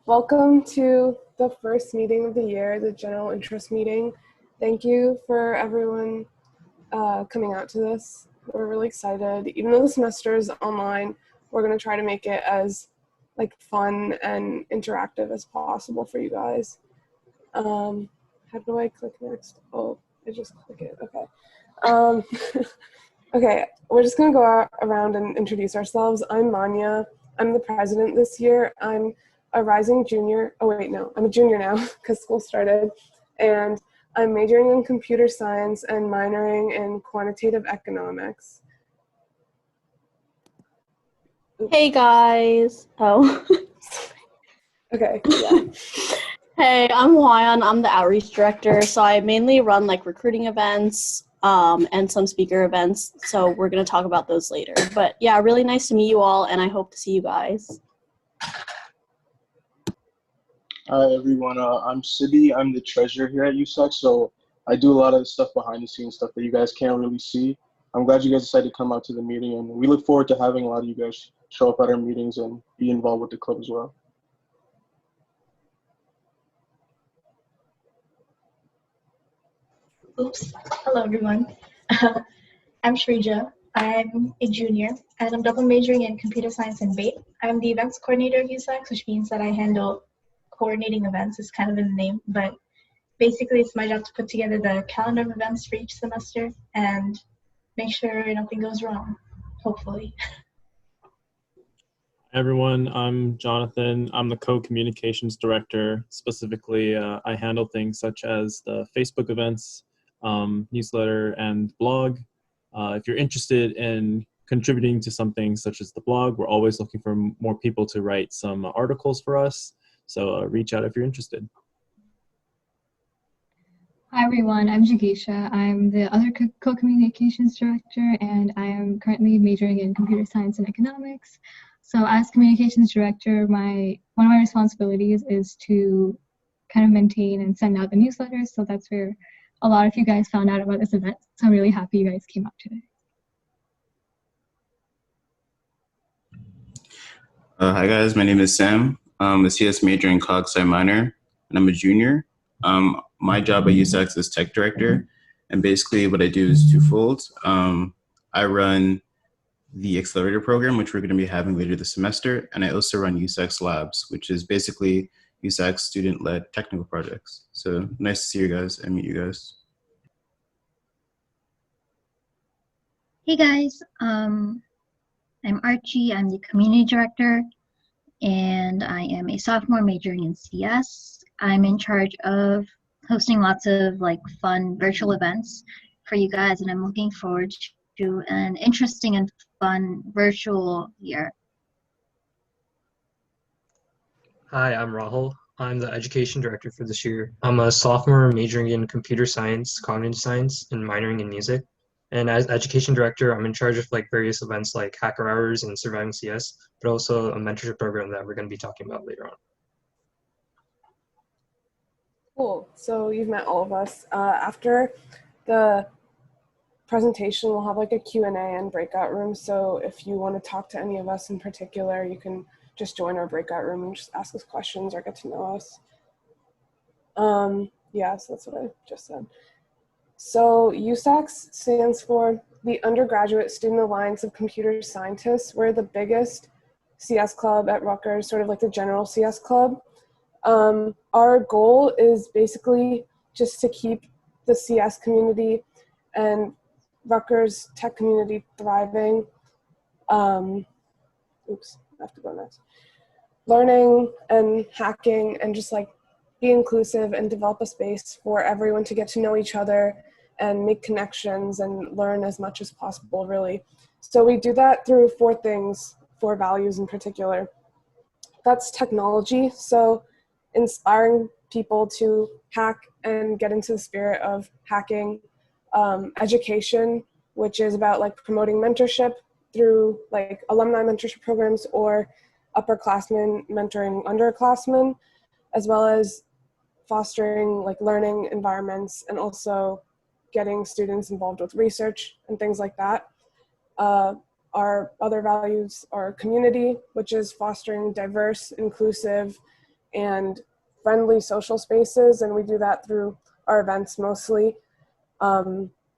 Welcome to the first meeting of the year, the general interest meeting. Thank you for everyone coming out to this. We're really excited. Even though the semester is online, we're going to try to make it as fun and interactive as possible for you guys. How do I click next? Oh, I just click it. Okay. Okay, we're just going to go around and introduce ourselves. I'm Manya. I'm the president this year. I'm a rising junior. Oh, wait, no. I'm a junior now because school started. And I'm majoring in computer science and minoring in quantitative economics. Oops. Hey, guys. Oh. Okay, yeah. Hey, I'm Hwayan. I'm the outreach director. So I mainly run recruiting events and some speaker events. So we're going to talk about those later. But yeah, really nice to meet you all, and I hope to see you guys. Hi, everyone. I'm Sibi. I'm the treasurer here at USACS. So I do a lot of the stuff behind the scenes, stuff that you guys can't really see. I'm glad you guys decided to come out to the meeting, and we look forward to having a lot of you guys show up at our meetings and be involved with the club as well. Oops. Hello, everyone. I'm Shrija. I'm a junior, and I'm double majoring in computer science and BAIT. I'm the events coordinator of USACS, which means that I handle coordinating events. Is kind of in the name, but basically it's my job to put together the calendar of events for each semester and make sure nothing goes wrong, hopefully. Hi everyone, I'm Jonathan. I'm the co-communications director. Specifically, I handle things such as the Facebook events, newsletter, and blog. If you're interested in contributing to something such as the blog, we're always looking for more people to write some articles for us. So reach out if you're interested. Hi everyone, I'm Jigisha. I'm the other co-communications director, and I am currently majoring in computer science and economics. So as communications director, one of my responsibilities is to kind of maintain and send out the newsletters. So that's where a lot of you guys found out about this event. So I'm really happy you guys came out today. Hi guys, my name is Sam. I'm a CS major in Cog Sci minor, and I'm a junior. My job at USACS is tech director, and basically what I do is twofold. I run the accelerator program, which we're going to be having later this semester, and I also run USACS Labs, which is basically USACS student-led technical projects. So nice to see you guys and meet you guys. Hey guys, I'm Archie. I'm the community director, and I am a sophomore majoring in CS. I'm in charge of hosting lots of fun virtual events for you guys, and I'm looking forward to an interesting and fun virtual year. Hi, I'm Rahul. I'm the education director for this year. I'm a sophomore majoring in computer science, cognitive science, and minoring in music. And as education director, I'm in charge of various events like hacker hours and surviving CS, but also a mentorship program that we're going to be talking about later on. Cool. So you've met all of us. After the presentation, we'll have a Q&A and breakout room. So if you want to talk to any of us in particular, you can just join our breakout room and just ask us questions or get to know us. Yeah, so that's what I just said. So USACS stands for the Undergraduate Student Alliance of Computer Scientists. We're the biggest CS club at Rutgers, sort of the general CS club. Our goal is basically just to keep the CS community and Rutgers tech community thriving. Oops, I have to go next. Learning and hacking and just be inclusive and develop a space for everyone to get to know each other and make connections and learn as much as possible, really. So we do that through four values in particular. That's technology, so inspiring people to hack and get into the spirit of hacking. Education, which is about promoting mentorship through alumni mentorship programs or upperclassmen mentoring underclassmen, as well as fostering learning environments and also getting students involved with research and things like that. Our other values are community, which is fostering diverse, inclusive, and friendly social spaces, and we do that through our events mostly,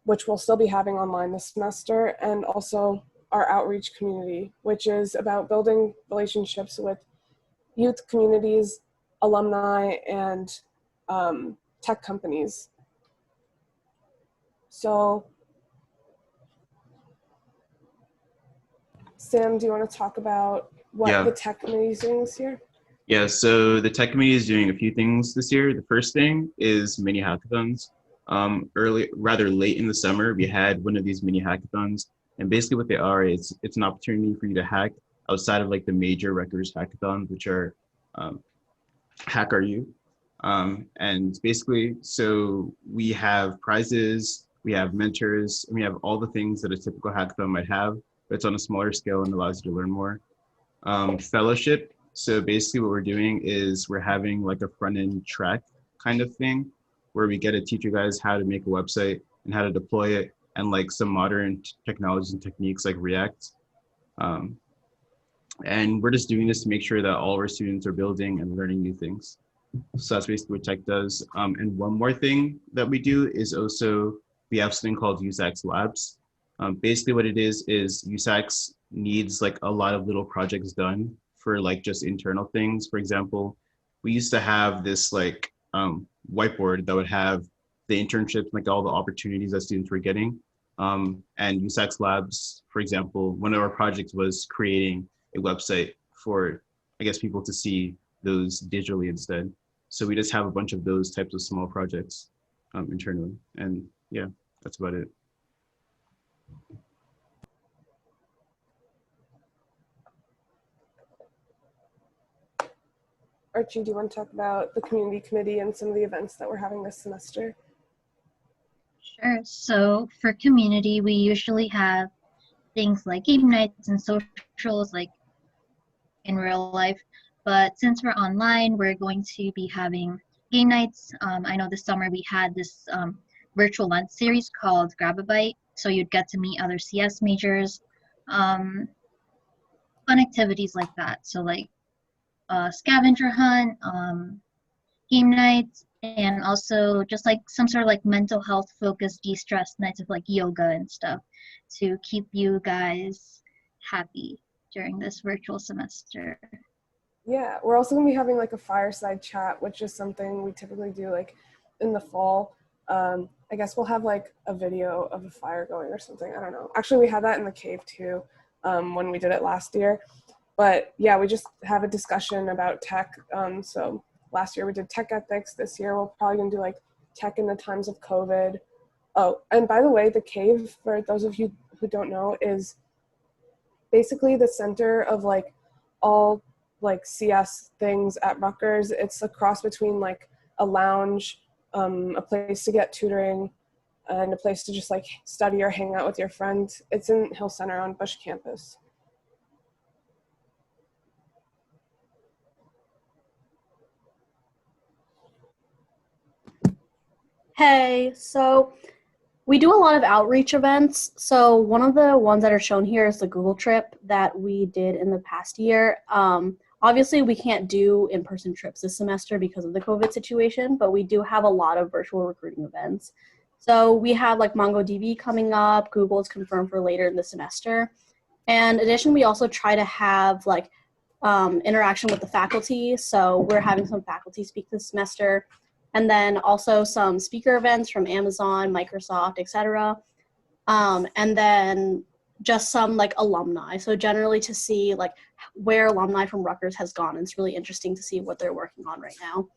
which we'll still be having online this semester, and also our outreach community, which is about building relationships with youth communities, alumni, and tech companies. So, Sam, do you want to talk about what the tech committee is doing this year? Yeah, so the tech committee is doing a few things this year. The first thing is mini hackathons. Rather late in the summer, we had one of these mini hackathons, and basically what they are is it's an opportunity for you to hack outside of like the major Rutgers hackathons, which are Hack RU. And basically, so we have prizes, we have mentors, and we have all the things that a typical hackathon might have, but it's on a smaller scale and allows you to learn more. Fellowship. So basically what we're doing is we're having like a front-end track kind of thing where we get to teach you guys how to make a website and how to deploy it and like some modern technologies and techniques like React. And we're just doing this to make sure that all of our students are building and learning new things. So that's basically what tech does. And one more thing that we do is also we have something called USACS Labs. Basically what it is USACS needs like a lot of little projects done for like just internal things. For example, we used to have this like whiteboard that would have the internships, like all the opportunities that students were getting. And USACS Labs, for example, one of our projects was creating a website for, I guess, people to see those digitally instead. So we just have a bunch of those types of small projects internally. And yeah, that's about it. Archie, do you want to talk about the community committee and some of the events that we're having this semester? Sure. So for community, we usually have things like game nights and socials like in real life. But since we're online, we're going to be having game nights. I know this summer we had this virtual lunch series called Grab a Bite. So you'd get to meet other CS majors, fun activities like that. So like scavenger hunt, game nights, and also just like some sort of like mental health focused de-stress nights of like yoga and stuff to keep you guys happy during this virtual semester. Yeah, we're also gonna be having like a fireside chat, which is something we typically do like in the fall. I guess we'll have like a video of a fire going or something. I don't know. Actually, we had that in the cave too when we did it last year. But yeah, we just have a discussion about tech. So last year we did tech ethics. This year we're probably gonna do like tech in the times of COVID. Oh, and by the way, the cave, for those of you who don't know, is basically the center of like all like CS things at Rutgers. It's a cross between like a lounge, a place to get tutoring, and a place to just like study or hang out with your friends. It's in Hill Center on Bush campus. Hey, so we do a lot of outreach events. So one of the ones that are shown here is the Google trip that we did in the past year. Obviously, we can't do in-person trips this semester because of the COVID situation, but we do have a lot of virtual recruiting events. So we have like MongoDB coming up. Google is confirmed for later in the semester. And in addition, we also try to have like interaction with the faculty. So we're having some faculty speak this semester. And then also some speaker events from Amazon, Microsoft, etc. And then just some like alumni. So generally to see like where alumni from Rutgers has gone. It's really interesting to see what they're working on right now.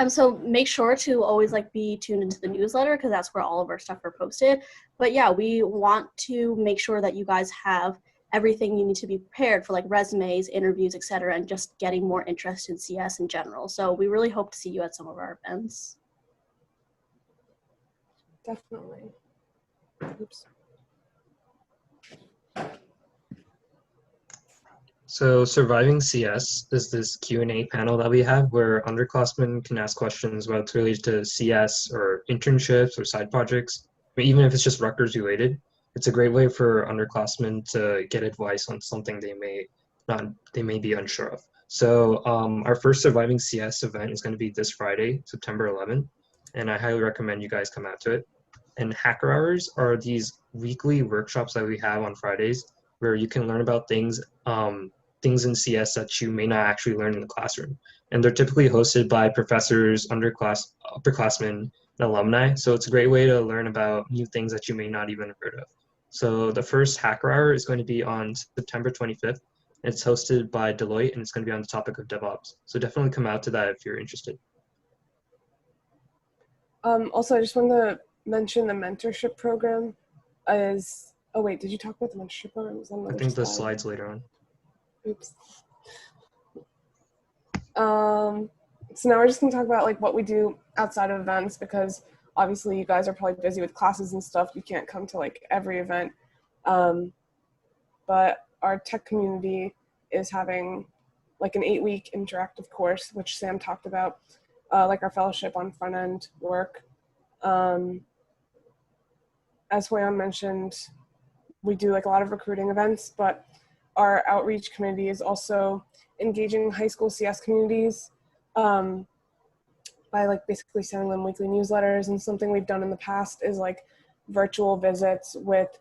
So make sure to always like be tuned into the newsletter because that's where all of our stuff are posted. But yeah, we want to make sure that you guys have everything you need to be prepared for like resumes, interviews, etc., and just getting more interest in CS in general. So we really hope to see you at some of our events. Definitely. Oops. So Surviving CS is this Q&A panel that we have where underclassmen can ask questions whether it's related to CS or internships or side projects, or even if it's just Rutgers related. It's a great way for underclassmen to get advice on something they may be unsure of. So our first Surviving CS event is going to be this Friday, September 11th, and I highly recommend you guys come out to it. And hacker hours are these weekly workshops that we have on Fridays where you can learn about things in CS that you may not actually learn in the classroom. And they're typically hosted by professors, upperclassmen, and alumni. So it's a great way to learn about new things that you may not even have heard of. So the first hacker hour is going to be on September 25th. It's hosted by Deloitte, and it's going to be on the topic of DevOps. So definitely come out to that if you're interested. Also, I just wanted to mention the mentorship program is, oh wait, did you talk about the mentorship program? It was on I another think the slide. slides later on. Oops. So now we're just gonna talk about like what we do outside of events, because obviously you guys are probably busy with classes and stuff. You can't come to like every event. But our tech community is having like an 8-week interactive course, which Sam talked about, like our fellowship on front end work. As Hoyan mentioned, we do like a lot of recruiting events, but our outreach committee is also engaging high school CS communities by like basically sending them weekly newsletters. And something we've done in the past is like virtual visits with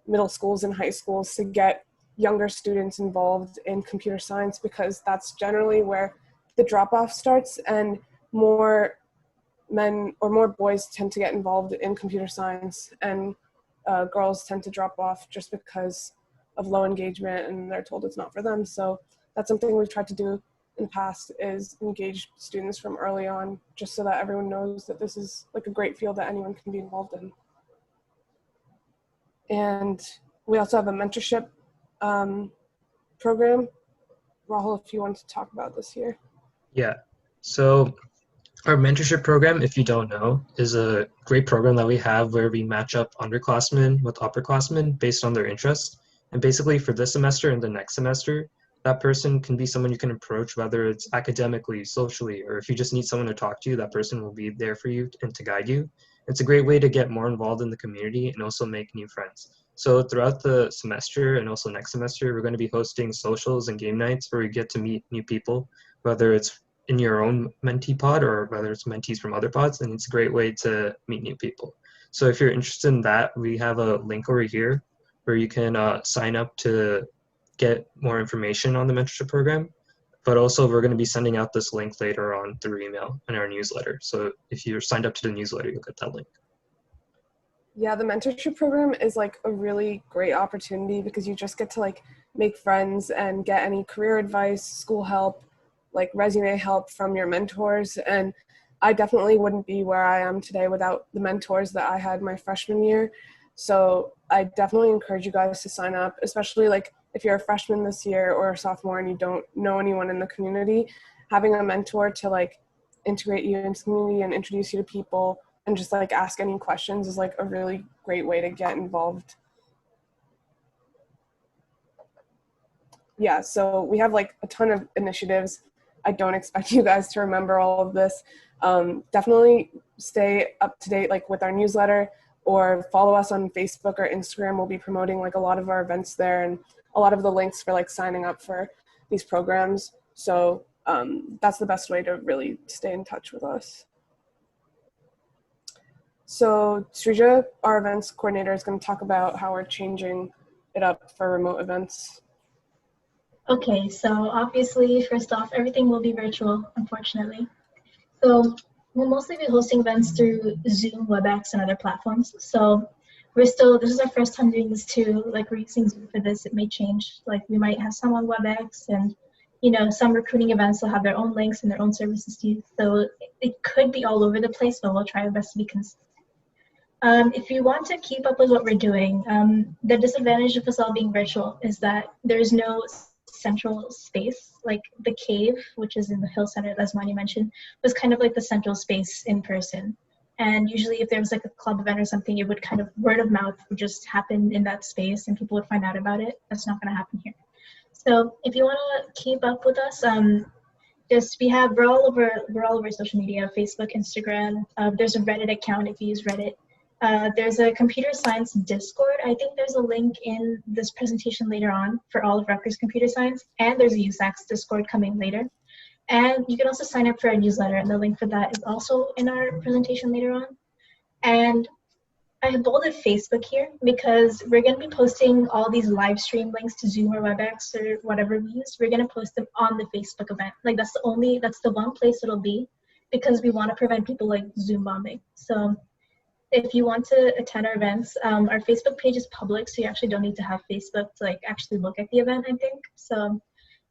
middle schools and high schools to get younger students involved in computer science, because that's generally where the drop-off starts, and more men or more boys tend to get involved in computer science, and girls tend to drop off just because of low engagement and they're told it's not for them. So that's something we've tried to do in the past, is engage students from early on, just so that everyone knows that this is like a great field that anyone can be involved in. And we also have a mentorship program. Rahul, if you want to talk about this here. Yeah, so our mentorship program, if you don't know, is a great program that we have where we match up underclassmen with upperclassmen based on their interests. And basically for this semester and the next semester, that person can be someone you can approach, whether it's academically, socially, or if you just need someone to talk to, that person will be there for you and to guide you. It's a great way to get more involved in the community and also make new friends. So throughout the semester and also next semester, we're going to be hosting socials and game nights where we get to meet new people, whether it's in your own mentee pod or whether it's mentees from other pods, and it's a great way to meet new people. So if you're interested in that, we have a link over here where you can sign up to get more information on the mentorship program. But also we're going to be sending out this link later on through email in our newsletter. So if you're signed up to the newsletter, you'll get that link. Yeah, the mentorship program is like a really great opportunity, because you just get to like make friends and get any career advice, school help, like resume help from your mentors. And I definitely wouldn't be where I am today without the mentors that I had my freshman year. So I definitely encourage you guys to sign up, especially like if you're a freshman this year or a sophomore and you don't know anyone in the community. Having a mentor to like integrate you into the community and introduce you to people and just like ask any questions is like a really great way to get involved. Yeah, so we have like a ton of initiatives. I don't expect you guys to remember all of this. Definitely stay up to date like with our newsletter, or follow us on Facebook or Instagram. We'll be promoting like a lot of our events there and a lot of the links for like signing up for these programs. So that's the best way to really stay in touch with us. So Srija, our events coordinator, is going to talk about how we're changing it up for remote events. Okay, so obviously, first off, everything will be virtual, unfortunately. So we'll mostly be hosting events through Zoom, WebEx, and other platforms. So this is our first time doing this too. Like, we're using Zoom for this. It may change. Like, we might have some on WebEx, and some recruiting events will have their own links and their own services to use. So it could be all over the place, but we'll try our best to be consistent. If you want to keep up with what we're doing, the disadvantage of us all being virtual is that there's no central space. Like the cave, which is in the Hill Center, as Mani mentioned, was kind of like the central space in person. And usually if there was like a club event or something, it would kind of word of mouth would just happen in that space and people would find out about it. That's not going to happen here. So if you want to keep up with us, we're all over social media, Facebook, Instagram. There's a Reddit account if you use Reddit. There's a computer science Discord. I think there's a link in this presentation later on for all of Rutgers computer science, and there's a USACS Discord coming later. And you can also sign up for our newsletter, and the link for that is also in our presentation later on. And I have bolded Facebook here because we're going to be posting all these live stream links to Zoom or WebEx or whatever we use. We're going to post them on the Facebook event. Like that's the one place it'll be, because we want to prevent people like Zoom bombing. So if you want to attend our events, our Facebook page is public, so you actually don't need to have Facebook to like actually look at the event, I think. So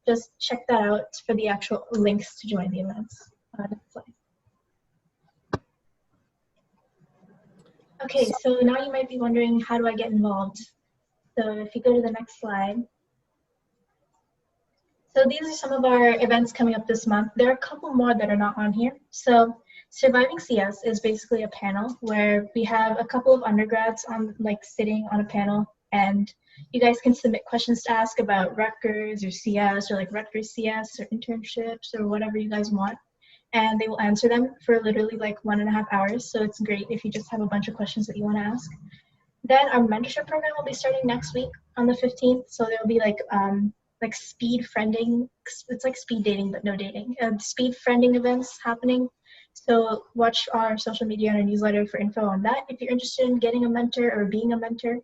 just check that out for the actual links to join the events. Next slide. Okay, so now you might be wondering, how do I get involved? So if you go to the next slide. So these are some of our events coming up this month. There are a couple more that are not on here. So Surviving CS is basically a panel where we have a couple of undergrads on sitting on a panel, and you guys can submit questions to ask about Rutgers or CS or like Rutgers CS or internships or whatever you guys want. And they will answer them for literally like 1.5 hours. So it's great if you just have a bunch of questions that you want to ask. Then our mentorship program will be starting next week on the 15th. So there'll be like speed friending. It's like speed dating, but no dating. Speed friending events happening. So watch our social media and our newsletter for info on that if you're interested in getting a mentor or being a mentor.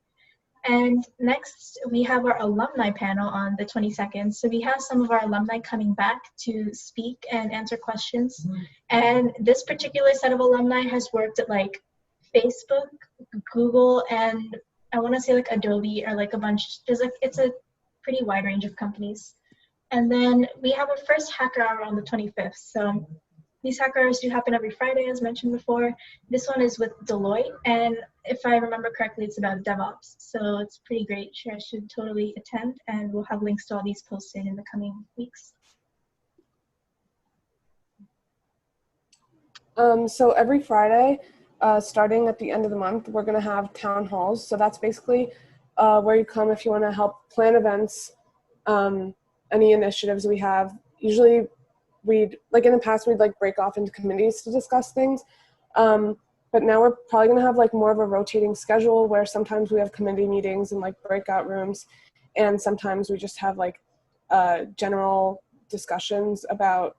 And next, we have our alumni panel on the 22nd. So we have some of our alumni coming back to speak and answer questions. And this particular set of alumni has worked at like Facebook, Google, and I want to say like Adobe or like a bunch. It's a pretty wide range of companies. And then we have our first hacker hour on the 25th. So these hacker hours do happen every Friday, as mentioned before. This one is with Deloitte, and if I remember correctly, it's about DevOps. So it's pretty great. I should totally attend, and we'll have links to all these posted in the coming weeks. So every Friday, starting at the end of the month, we're going to have town halls. So that's basically where you come if you want to help plan events, any initiatives we have. Usually we'd, like in the past, we'd like break off into committees to discuss things. But now we're probably going to have like more of a rotating schedule where sometimes we have committee meetings in like breakout rooms, and sometimes we just have like general discussions about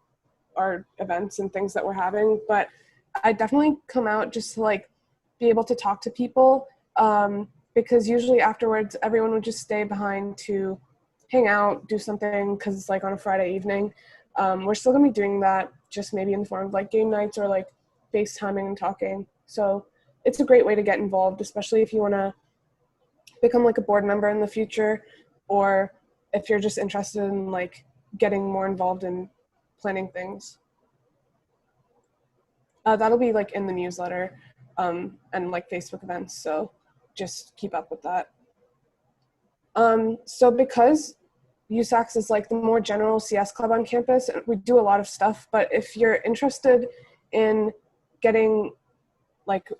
our events and things that we're having. But I definitely come out just to like be able to talk to people, because usually afterwards everyone would just stay behind to hang out, do something, because it's like on a Friday evening. We're still gonna be doing that, just maybe in the form of like game nights or like FaceTiming and talking. So it's a great way to get involved, especially if you want to become like a board member in the future, or if you're just interested in like getting more involved in planning things. That'll be like in the newsletter and like Facebook events, so just keep up with that. So because USACS is like the more general CS club on campus, we do a lot of stuff, but if you're interested in getting like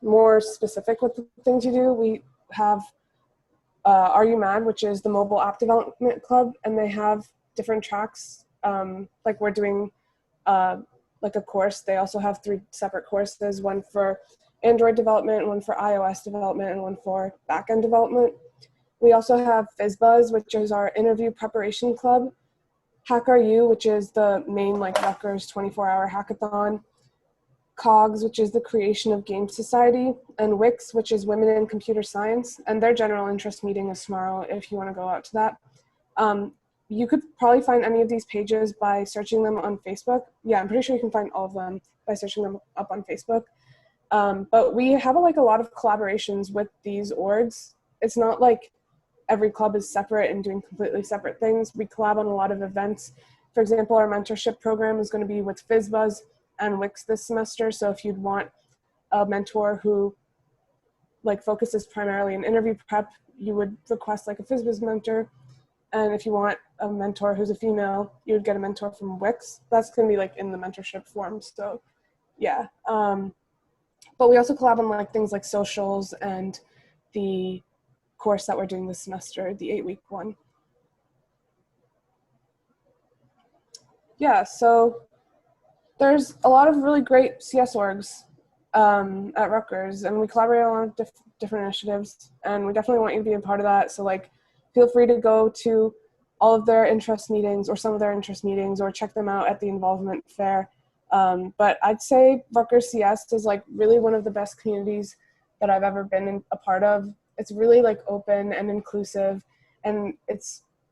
more specific with the things you do, we have Are You Mad, which is the mobile app development club, and they have different tracks. Like we're doing like a course. They also have 3 separate courses, one for Android development, one for iOS development, and one for backend development. We also have FizzBuzz, which is our interview preparation club, HackRU, which is the main like Rutgers 24-hour hackathon, COGS, which is the Creation of Game Society, and WICS, which is Women in Computer Science, and their general interest meeting is tomorrow if you want to go out to that. You could probably find any of these pages by searching them on Facebook. Yeah, I'm pretty sure you can find all of them by searching them up on Facebook. But we have like a lot of collaborations with these orgs. It's not like every club is separate and doing completely separate things. We collab on a lot of events. For example, our mentorship program is going to be with FizzBuzz and WICS this semester. So if you'd want a mentor who like focuses primarily in interview prep, you would request like a FizzBuzz mentor. And if you want a mentor who's a female, you would get a mentor from WICS. That's going to be like in the mentorship form. So yeah. But we also collab on like things like socials and the course that we're doing this semester, the 8-week one. Yeah, so there's a lot of really great CS orgs at Rutgers, and we collaborate on different initiatives, and we definitely want you to be a part of that. So like, feel free to go to all of their interest meetings or some of their interest meetings, or check them out at the involvement fair. But I'd say Rutgers CS is like really one of the best communities that I've ever been a part of. It's really like open and inclusive, and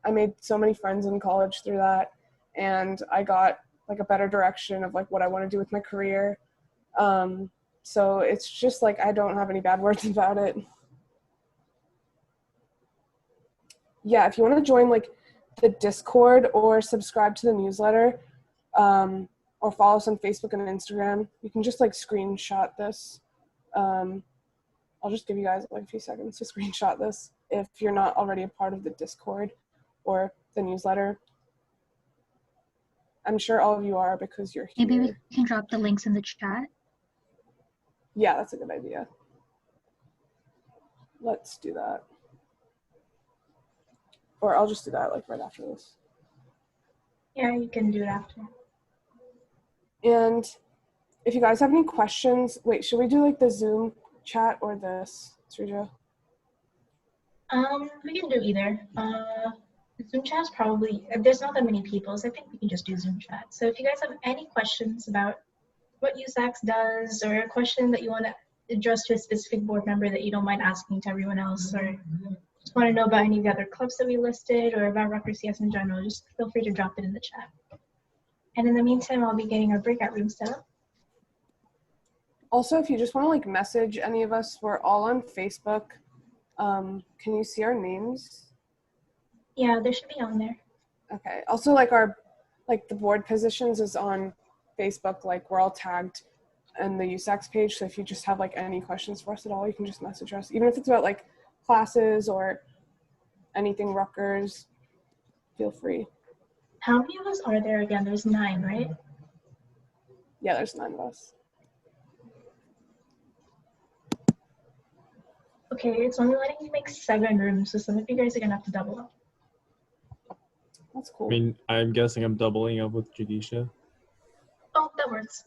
I made so many friends in college through that, and I got like a better direction of like what I want to do with my career. So it's just like, I don't have any bad words about it. Yeah, if you want to join like the Discord or subscribe to the newsletter, or follow us on Facebook and Instagram, you can just like screenshot this. I'll just give you guys like a few seconds to screenshot this if you're not already a part of the Discord or the newsletter. I'm sure all of you are because you're here. Maybe we can drop the links in the chat. Yeah, that's a good idea. Let's do that. Or I'll just do that like right after this. Yeah, you can do it after. And if you guys have any questions, wait, should we do like the Zoom chat or this, Srija? We can do either. Zoom chat's probably, there's not that many people, so I think we can just do Zoom chat. So if you guys have any questions about what USACS does, or a question that you want to address to a specific board member that you don't mind asking to everyone else, or just want to know about any of the other clubs that we listed, or about Rutgers CS in general, just feel free to drop it in the chat. And in the meantime, I'll be getting our breakout room set up. Also, if you just want to like message any of us, we're all on Facebook. Can you see our names? Yeah, there should be on there. Okay. Also, like the board positions is on Facebook. Like, we're all tagged in the USACS page. So if you just have like any questions for us at all, you can just message us. Even if it's about like classes or anything Rutgers, feel free. How many of us are there again? There's 9, right? Yeah, there's 9 of us. Okay, it's only letting me make 7 rooms, so some of you guys are gonna have to double up. That's cool. I mean, I'm guessing I'm doubling up with Jagisha. Oh, that works.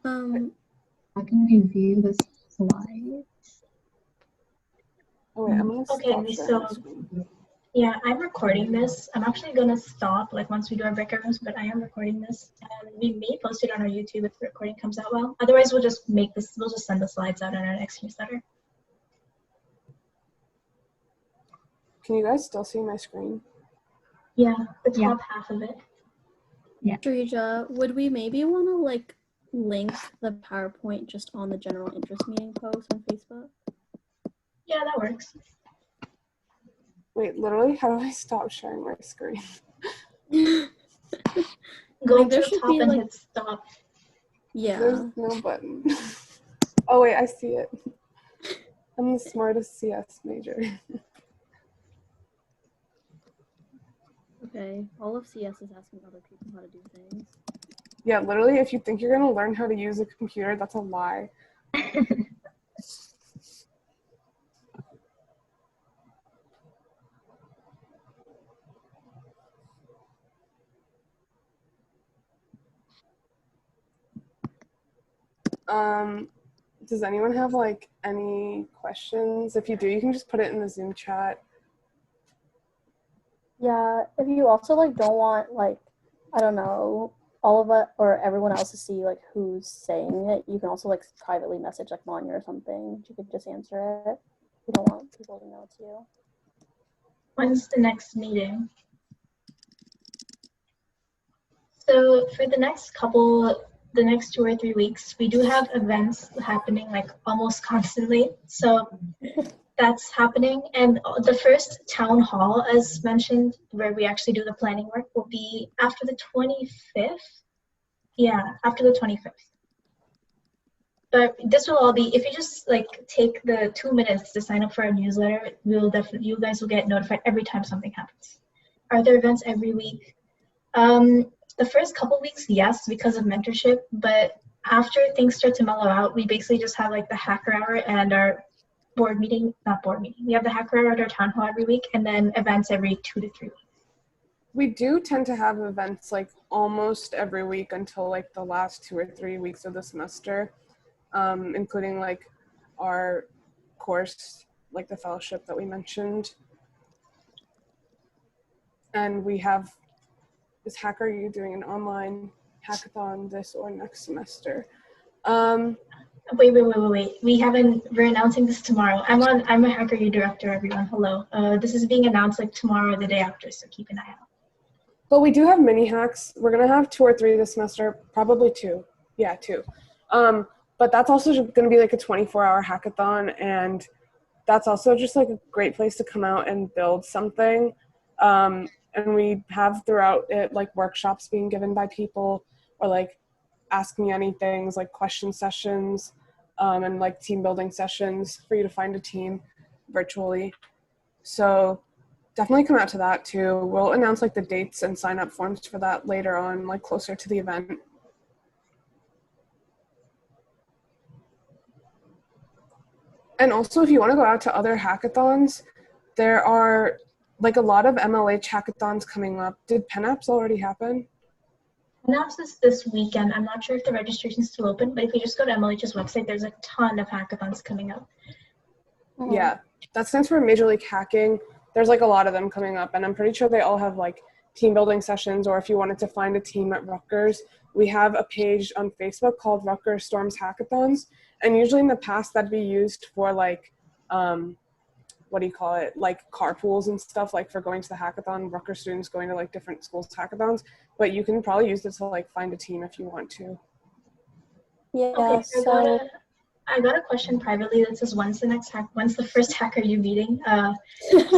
How can we view the slides? Oh wait, I'm gonna stop Okay, sharing my so screen. yeah, I'm recording this. I'm actually gonna stop like once we do our breakout rooms, but I am recording this, and we may post it on our YouTube if the recording comes out well. Otherwise, we'll just send the slides out in our next newsletter. Can you guys still see my screen? Yeah, the top half of it. Srija, would we maybe want to like link the PowerPoint just on the general interest meeting post on Facebook? Yeah, that works. Wait, literally, how do I stop sharing my screen? Go to there the should top be, and like- hit stop. Yeah. There's no button. Oh wait, I see it. I'm the smartest CS major. Okay. All of CS is asking other people how to do things. Yeah, literally, if you think you're gonna learn how to use a computer, that's a lie. Does anyone have like any questions? If you do, you can just put it in the Zoom chat. Yeah, if you also like don't want like, I don't know, all of us or everyone else to see like who's saying it, you can also like privately message like Monya or something. You could just answer it. You don't want people to know it's you. When's the next meeting? So for the next 2 or 3 weeks, we do have events happening like almost constantly. So that's happening. And the first town hall, as mentioned, where we actually do the planning work, will be after the 25th. Yeah, after the 25th. But this will all be, if you just like take the 2 minutes to sign up for our newsletter, you guys will get notified every time something happens. Are there events every week? The first couple weeks, yes, because of mentorship, but after things start to mellow out, we basically just have like the hacker hour and our not board meeting. We have the hacker hour at our town hall every week, and then events every 2 to 3 weeks. We do tend to have events like almost every week until like the last 2 or 3 weeks of the semester, including like our course, like the fellowship that we mentioned. And we have, is Hacker U doing an online hackathon this or next semester? Wait. We're announcing this tomorrow. I'm a Hacker U director, everyone. Hello. This is being announced like tomorrow or the day after, so keep an eye out. But we do have mini hacks. We're gonna have 2 or 3 this semester, probably 2. Yeah, 2. But that's also gonna be like a 24-hour hackathon, and that's also just like a great place to come out and build something. And we have throughout it like workshops being given by people, or like ask me anythings, like question sessions, and like team building sessions for you to find a team virtually. So definitely come out to that too. We'll announce like the dates and sign up forms for that later on, like closer to the event. And also, if you want to go out to other hackathons, there are like a lot of MLH hackathons coming up. Did PennApps already happen? PennApps is this weekend. I'm not sure if the registration is still open, but if you just go to MLH's website, there's a ton of hackathons coming up. Yeah, that stands for Major League Hacking. There's like a lot of them coming up, and I'm pretty sure they all have like team building sessions, or if you wanted to find a team at Rutgers, we have a page on Facebook called Rutgers Storms Hackathons, and usually in the past that'd be used for like, what do you call it, like carpools and stuff, like for going to the hackathon, Rutgers students going to like different schools hackathons, but you can probably use this to like find a team if you want to. Yeah, Okay, so I got a question privately that says, when's the first Hacker U meeting?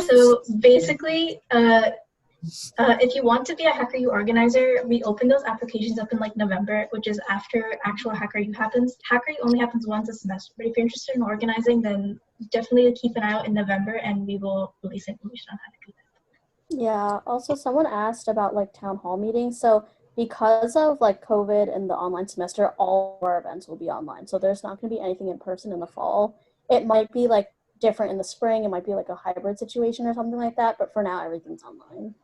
So basically, if you want to be a Hacker U organizer, we open those applications up in like November, which is after actual Hacker U happens. Hacker U only happens once a semester, but if you're interested in organizing, then definitely keep an eye out in November, and we will release information on how to do that. yeah, also someone asked about like town hall meetings. So because of like COVID and the online semester, all of our events will be online. So there's not going to be anything in person in the fall. It might be like different in the spring. It might be like a hybrid situation or something like that. But for now, everything's online.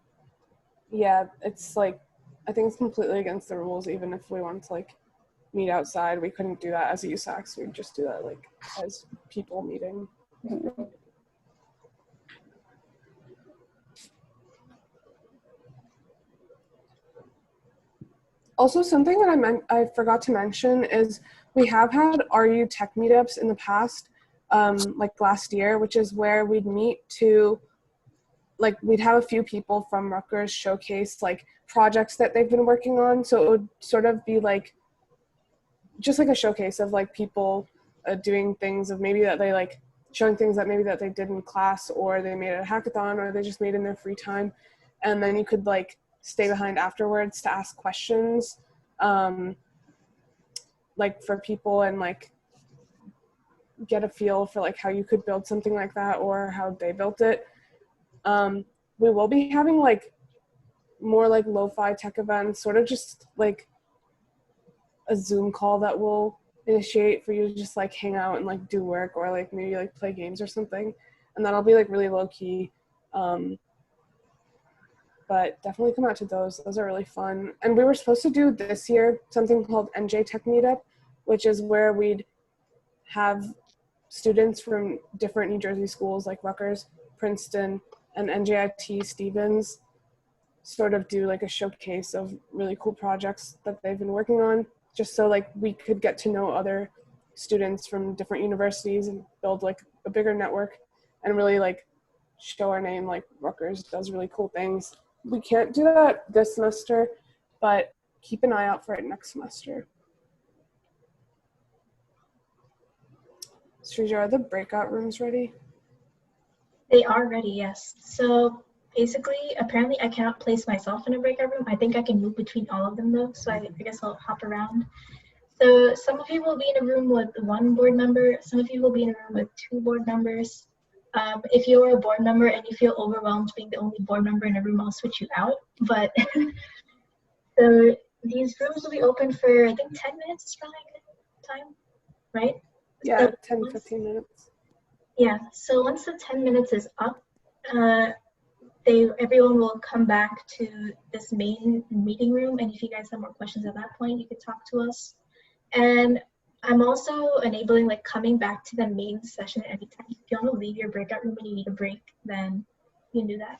Yeah, it's like, I think it's completely against the rules. Even if we wanted to like meet outside, we couldn't do that as a USACS. We'd just do that like as people meeting. Mm-hmm. Also, something that I forgot to mention is we have had RU Tech meetups in the past, like last year, which is where we'd meet to, like, we'd have a few people from Rutgers showcase like projects that they've been working on. So it would sort of be like, just like a showcase of like people doing things of maybe that they like, showing things that maybe that they did in class, or they made at a hackathon, or they just made in their free time. And then you could like stay behind afterwards to ask questions, like for people, and like get a feel for like how you could build something like that or how they built it. We will be having like more like lo-fi tech events, sort of just like a Zoom call that we'll initiate for you to just like hang out and like do work, or like maybe like play games or something. And that'll be like really low key. But definitely come out to those. Those are really fun. And we were supposed to do this year something called NJ Tech Meetup, which is where we'd have students from different New Jersey schools like Rutgers, Princeton, and NJIT Stevens sort of do like a showcase of really cool projects that they've been working on, just so like we could get to know other students from different universities and build like a bigger network and really like show our name. Like Rutgers does really cool things. We can't do that this semester, but keep an eye out for it next semester. Srija, are the breakout rooms ready? They are ready, yes. So basically, apparently I cannot place myself in a breakout room. I think I can move between all of them though, so I guess I'll hop around. So some of you will be in a room with one board member, some of you will be in a room with two board members. If you're a board member and you feel overwhelmed being the only board member in a room, I'll switch you out. But so these rooms will be open for, I think, 10 minutes is probably a good time, right? Yeah, So 10, 15 minutes. Yeah, so once the 10 minutes is up, everyone will come back to this main meeting room, and if you guys have more questions at that point, you can talk to us. And I'm also enabling like coming back to the main session anytime. If you want to leave your breakout room and you need a break, then you can do that.